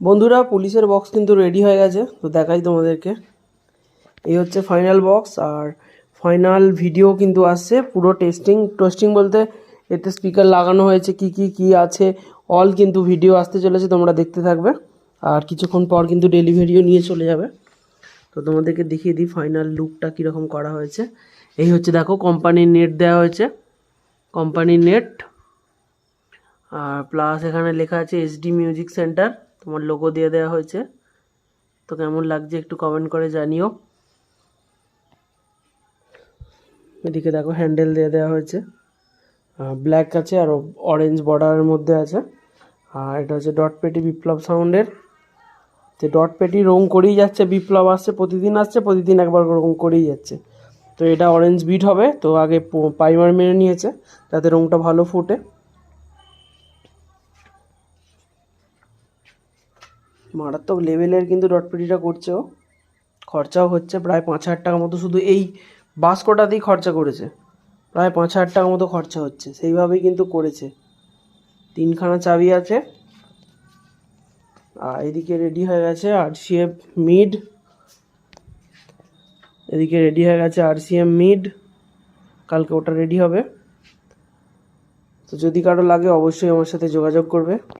বন্ধুরা পুলিশের বক্স কিন্তু রেডি হয়ে গেছে, তো দেখাই তোমাদেরকে। এই হচ্ছে ফাইনাল বক্স, আর ফাইনাল ভিডিও কিন্তু আসছে পুরো টেস্টিং বলতে এতে স্পিকার লাগানো হয়েছে, কি আছে অল কিন্তু ভিডিও আসতে চলেছে, তোমরা দেখতে থাকবে। আর কিছুক্ষণ পর কিন্তু ডেলিভারিও নিয়ে চলে যাবে। তো তোমাদেরকে দেখিয়ে দিই ফাইনাল লুকটা কীরকম করা হয়েছে। এই হচ্ছে দেখো, কোম্পানির নেট দেওয়া হয়েছে, কোম্পানির নেট, আর প্লাস এখানে লেখা আছে HD মিউজিক সেন্টার, তোমার লোগো দিয়ে দেওয়া হয়েছে। তো কেমন লাগছে একটু কমেন্ট করে জানিও। এদিকে দেখো হ্যান্ডেল দিয়ে দেওয়া হয়েছে, ব্ল্যাক আছে আর অরেঞ্জ বর্ডারের মধ্যে আছে। আর এটা হচ্ছে ডট পেটি বিপ্লব সাউন্ডের, যে ডট পেটি রং করেই যাচ্ছে, বিপ্লব আসছে প্রতিদিন একবার রং করেই যাচ্ছে। তো এটা অরেঞ্জ বিট হবে, তো আগে প্রাইমার মেরে নিয়েছে যাতে রংটা ভালো ফুটে। মারাত্মক লেভেলের কিন্তু ডট পেটিটা করছেও, খরচাও হচ্ছে প্রায় 5,000 টাকা মতো, শুধু এই বাস্কটাতেই খরচা করেছে, প্রায় 5,000 টাকা মতো খরচা হচ্ছে। সেইভাবেই কিন্তু করেছে। 3খানা চাবি আছে। আর এদিকে রেডি হয়ে গেছে RCM মিড, এদিকে রেডি হয়ে গেছে RCM মিড, কালকে ওটা রেডি হবে। তো যদি কারো লাগে অবশ্যই আমার সাথে যোগাযোগ করবে।